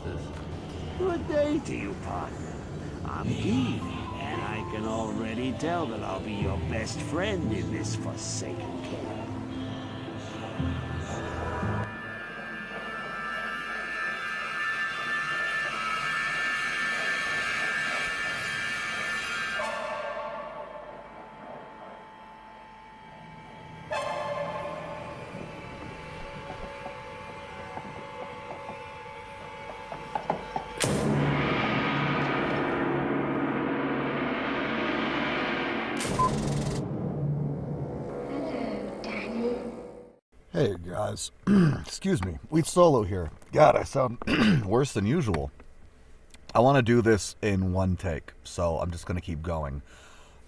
necromancers. Good day to you, partner. I'm Keen, and I can already tell that I'll be your best friend in this forsaken cave. Hey guys, excuse me, Wheat Solo here. God, I sound worse than usual. I want to do this in one take, so I'm just going to keep going.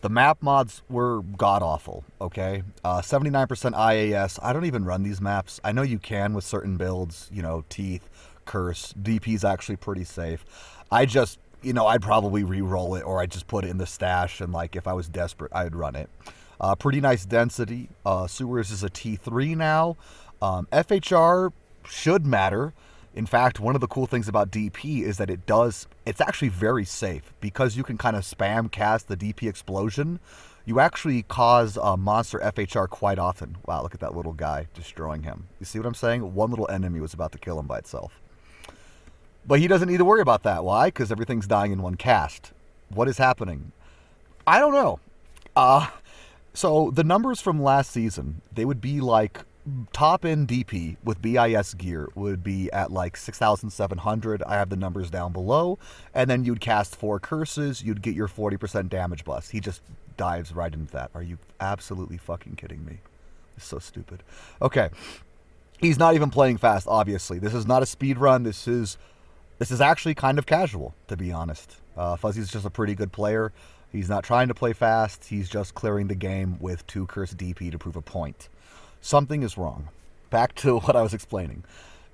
The map mods were god-awful, okay? 79% IAS. I don't even run these maps. I know you can with certain builds, you know, Teeth, Curse. DP's actually pretty safe. I just, you know, I'd probably re-roll it, or I'd just put it in the stash, and like, if I was desperate, I'd run it. Pretty nice density. Sewers is a T3 now. FHR should matter. In fact, one of the cool things about DP is that it's actually very safe because you can kind of spam cast the DP explosion. You actually cause a monster FHR quite often. Wow, look at that little guy destroying him. You see what I'm saying? One little enemy was about to kill him by itself. But he doesn't need to worry about that. Why? Because everything's dying in one cast. What is happening? I don't know. So the numbers from last season, they would be like top end DP with BIS gear would be at like 6,700. I have the numbers down below. And then you'd cast 4 curses. You'd get your 40% damage bust. He just dives right into that. Are you absolutely fucking kidding me? It's so stupid. Okay. He's not even playing fast, obviously. This is not a speed run. This is actually kind of casual, to be honest. Fuzzy's just a pretty good player. He's not trying to play fast. He's just clearing the game with 2 curse DP to prove a point. Something is wrong. Back to what I was explaining.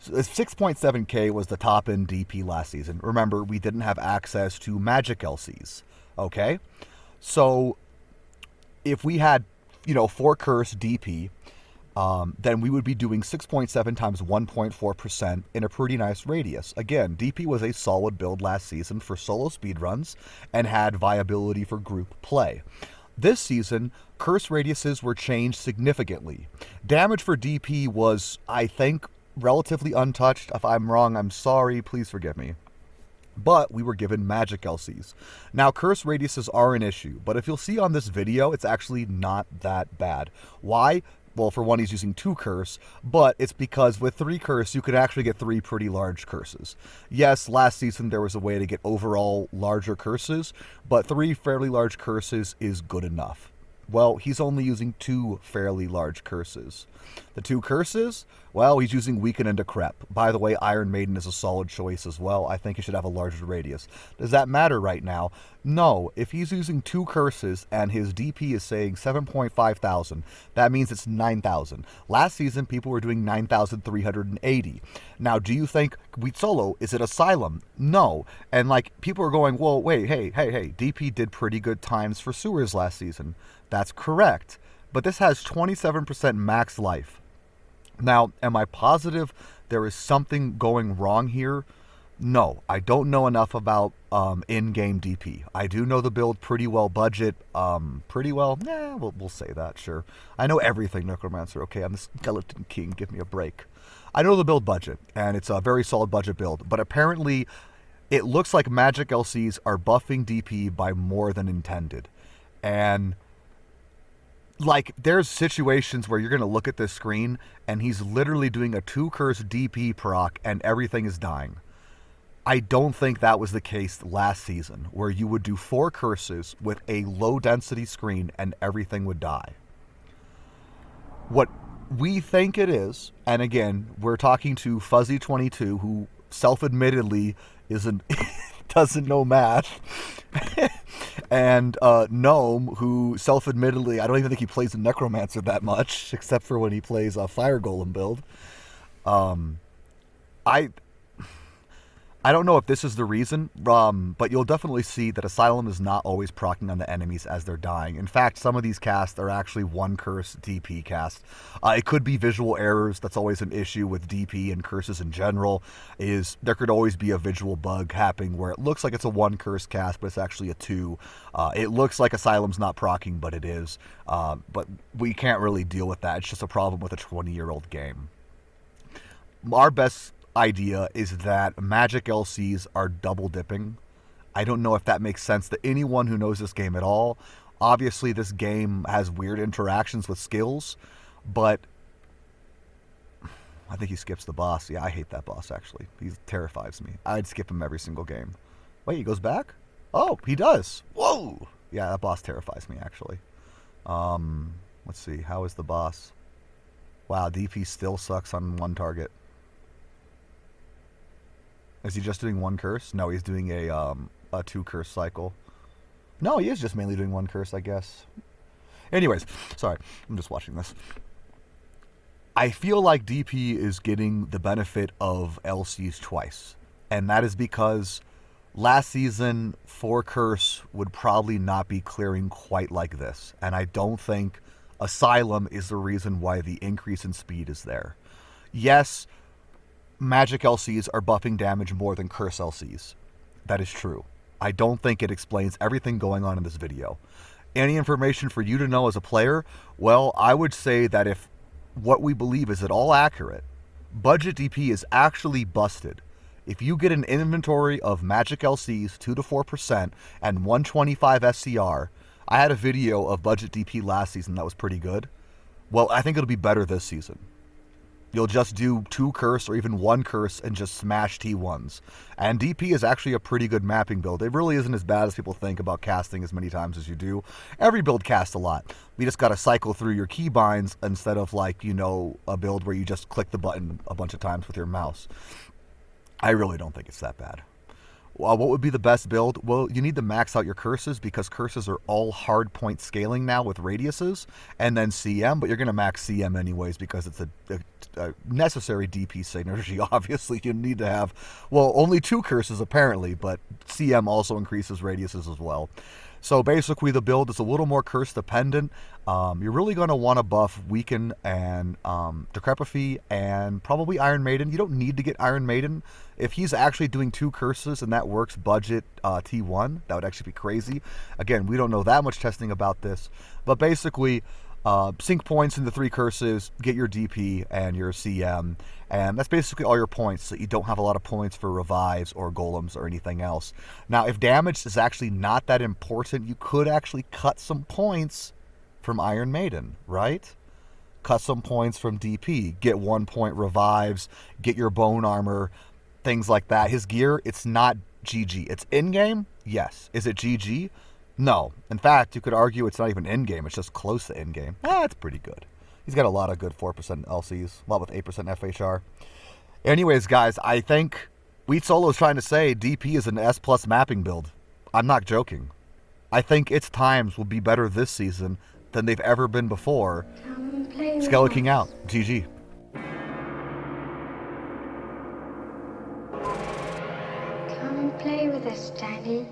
6.7k was the top end DP last season. Remember, we didn't have access to magic LCs. Okay? So, if we had, 4 curse DP, then we would be doing 6.7 times 1.4% in a pretty nice radius. Again, DP was a solid build last season for solo speedruns and had viability for group play. This season, curse radiuses were changed significantly. Damage for DP was, I think, relatively untouched. If I'm wrong, I'm sorry. Please forgive me. But we were given magic LCs. Now, curse radiuses are an issue, but if you'll see on this video, it's actually not that bad. Why? Well, for one, he's using 2 curse, but it's because with 3 curse, you could actually get 3 pretty large curses. Yes, last season there was a way to get overall larger curses, but 3 fairly large curses is good enough. Well, he's only using 2 fairly large curses. The 2 curses? Well, he's using Weaken and Decrep. By the way, Iron Maiden is a solid choice as well. I think he should have a larger radius. Does that matter right now? No. If he's using 2 curses and his DP is saying 7.5 thousand, that means it's 9,000. Last season, people were doing 9,380. Now, do you think Wheat Solo, is it Asylum? No. And people are going, well, wait, hey, DP did pretty good times for Sewers last season. That's correct. But this has 27% max life. Now, am I positive there is something going wrong here? No, I don't know enough about in-game DP. I do know the build pretty well budget. We'll say that, sure. I know everything, Necromancer. Okay, I'm the Skeleton King. Give me a break. I know the build budget, and it's a very solid budget build. But apparently, it looks like magic LCs are buffing DP by more than intended. And there's situations where you're going to look at this screen and he's literally doing a 2 curse DP proc and everything is dying. I don't think that was the case last season, where you would do 4 curses with a low density screen and everything would die. What we think it is, and again, we're talking to Fuzzy22, who self-admittedly doesn't know math, and Gnome, who self-admittedly, I don't even think he plays a Necromancer that much, except for when he plays a Fire Golem build. I don't know if this is the reason, but you'll definitely see that Asylum is not always proccing on the enemies as they're dying. In fact, some of these casts are actually one curse DP casts. It could be visual errors. That's always an issue with DP and curses in general, is there could always be a visual bug happening where it looks like it's a one curse cast, but it's actually a two. It looks like Asylum's not proccing, but it is. But we can't really deal with that. It's just a problem with a 20-year-old game. Our best idea is that magic LCs are double dipping. I don't know if that makes sense to anyone who knows this game at all. Obviously, this game has weird interactions with skills, but I think he skips the boss. Yeah, I hate that boss, actually. He terrifies me. I'd skip him every single game. Wait, he goes back? Oh, he does. Whoa! Yeah, that boss terrifies me, actually. Let's see. How is the boss? Wow, DP still sucks on one target. Is he just doing one curse? No, he's doing a two curse cycle. No, he is just mainly doing one curse, I guess. Anyways, sorry, I'm just watching this. I feel like DP is getting the benefit of LCs twice. And that is because last season, 4 curse would probably not be clearing quite like this. And I don't think Asylum is the reason why the increase in speed is there. Yes, magic LCs are buffing damage more than curse LCs. That is true. I don't think it explains everything going on in this video. Any information for you to know as a player? Well, I would say that if what we believe is at all accurate, budget DP is actually busted. If you get an inventory of magic LCs 2 to 4% and 125 SCR, I had a video of budget DP last season that was pretty good. Well, I think it'll be better this season. You'll just do 2 curse or even 1 curse and just smash T1s. And DP is actually a pretty good mapping build. It really isn't as bad as people think about casting as many times as you do. Every build casts a lot. We just got to cycle through your keybinds instead of like, you know, a build where you just click the button a bunch of times with your mouse. I really don't think it's that bad. What would be the best build? Well, you need to max out your curses because curses are all hard point scaling now with radiuses, and then CM, but you're going to max CM anyways because it's a necessary DP synergy. Obviously, you need to have, well, only 2 curses apparently, but CM also increases radiuses as well. So basically the build is a little more curse dependent. You're really going to want to buff Weaken and Decrepify and probably Iron Maiden. You don't need to get Iron Maiden. If he's actually doing 2 curses and that works budget T1, that would actually be crazy. Again, we don't know that much testing about this. But basically, sync points into 3 curses, get your DP and your CM, and that's basically all your points, so you don't have a lot of points for revives or golems or anything else. Now, if damage is actually not that important, you could actually cut some points from Iron Maiden, right? Cut some points from DP, get 1 point revives, get your bone armor, things like that. His gear, it's not GG. It's in-game? Yes. Is it GG? No. In fact, you could argue it's not even in-game. It's just close to in-game. It's pretty good. He's got a lot of good 4% LCs, a lot with 8% FHR. Anyways, guys, I think Wheat Solo is trying to say DP is an S+ mapping build. I'm not joking. I think its times will be better this season than they've ever been before. Skeleton King out. GG. Come and play with us, Daddy.